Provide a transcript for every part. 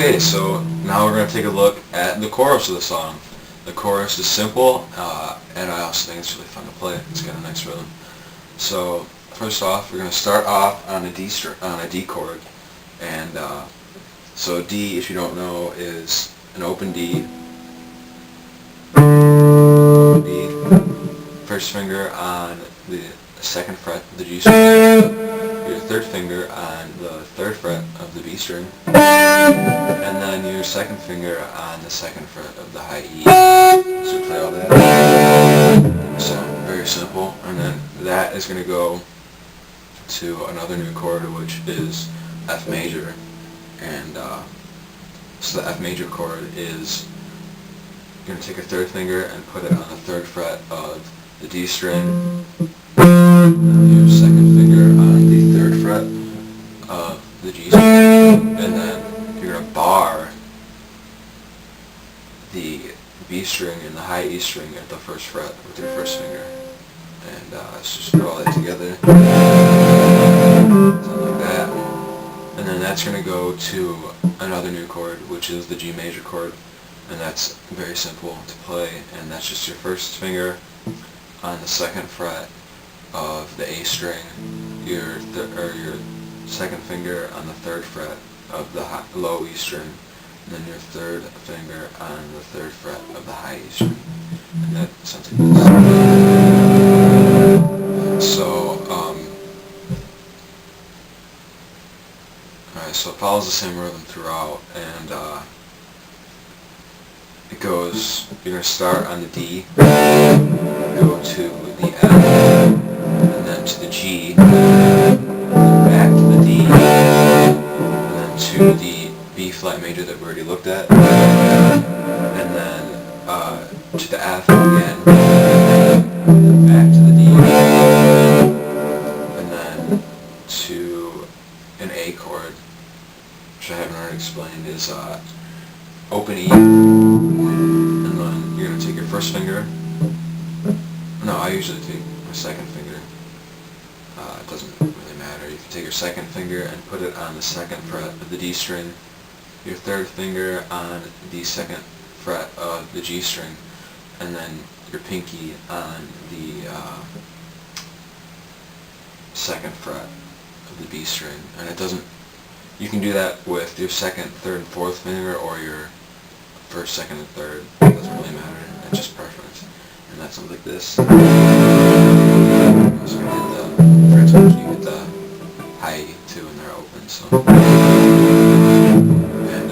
Okay, so now we're going to take a look at the chorus of the song. The chorus is simple, and I also think it's really fun to play. It's got a nice rhythm. So first off, we're going to start off on a D chord, and so D, if you don't know, is an open D. D, first finger on the second fret of the G string. Your third finger on the third fret of the B string, and then your second finger on the second fret of the high E. So play all that. So very simple, and then that is going to go to another new chord, which is F major, and so the F major chord is you're going to take a third finger and put it on the third fret of the D string, and your second finger on the third fret of the G string, and then you're going to bar the B string and the high E string at the first fret with your first finger. And let's just put all that together, something like that. And then that's going to go to another new chord, which is the G major chord, and that's very simple to play, and that's just your first finger on the second fret of the A string, your second finger on the third fret of the low E string, and then your third finger on the third fret of the high E string. And that sounds like this. So, alright, so it follows the same rhythm throughout, and it goes, you're going to start on the D, go to the F, and then to the G, back to the D, and then to the B flat major that we already looked at, and then to the F again, back to the D, and then to an A chord, which I haven't already explained, is open E, and then you're going to take your first finger. No, I usually take my second finger. It doesn't really matter. You can take your second finger and put it on the second fret of the D string, your third finger on the second fret of the G string, and then your pinky on the second fret of the B string. And it doesn't, you can do that with your second, third, and fourth finger, or your first, second, and third. It doesn't really matter. It's just preference. And that sounds like this. So you hit the first one, you hit the high E too, and they're open. So, and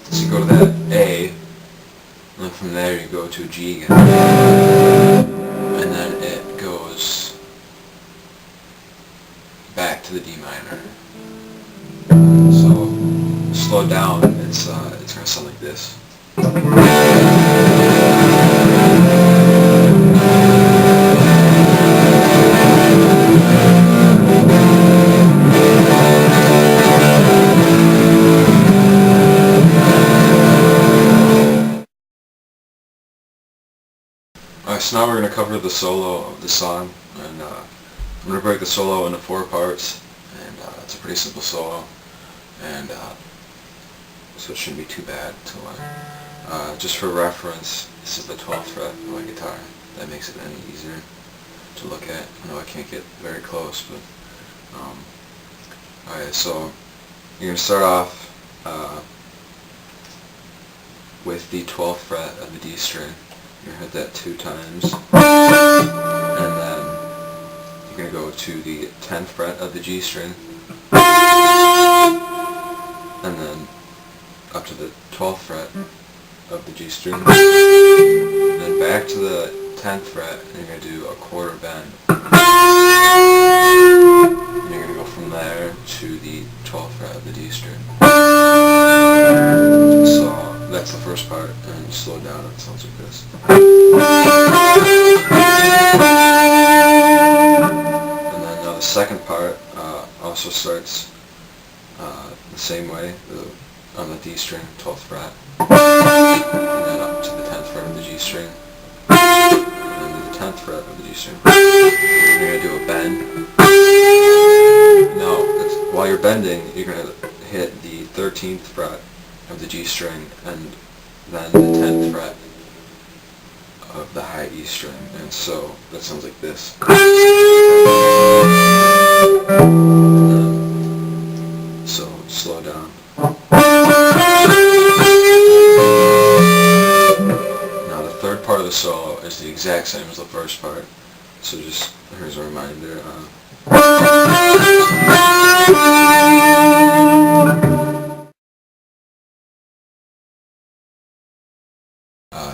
so you go to that A, and then from there you go to a G again, and then it goes back to the D minor. So slow down. It's going to sound like this. Alright, so now we're going to cover the solo of the song, and I'm going to break the solo into 4 parts, and it's a pretty simple solo, and so it shouldn't be too bad to learn. Just for reference, this is the 12th fret of my guitar. That makes it any easier to look at. I know I can't get very close, but alright, so you're going to start off with the 12th fret of the D string. You're going to hit that 2 times, and then you're going to go to the 10th fret of the G string, and then up to the 12th fret of the G string, and then back to the 10th fret, and you're going to do a quarter bend. And you're going to go from there to the 12th fret of the D string. So that's the first part, and slow down, it sounds like this. And then now the second part also starts the same way, on the D string, 12th fret, and then up to the 10th fret of the G string, and then to the 10th fret of the G string. You're going to do a bend. Now, while you're bending, you're going to hit the 13th fret of the G string, and then the 10th fret of the high E string, and so that sounds like this. So slow down. Now the third part of the solo is the exact same as the first part, so just here's a reminder.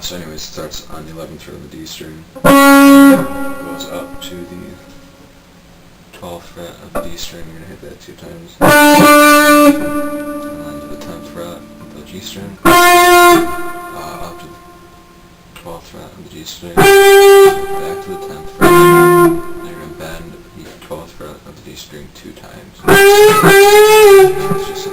So anyways, it starts on the 11th fret of the D string, goes up to the 12th fret of the D string, you're going to hit that 2 times, and then to the 10th fret of the G string, up to the 12th fret of the G string, back to the 10th fret, and you're going to bend the 12th fret of the D string 2 times. So it's just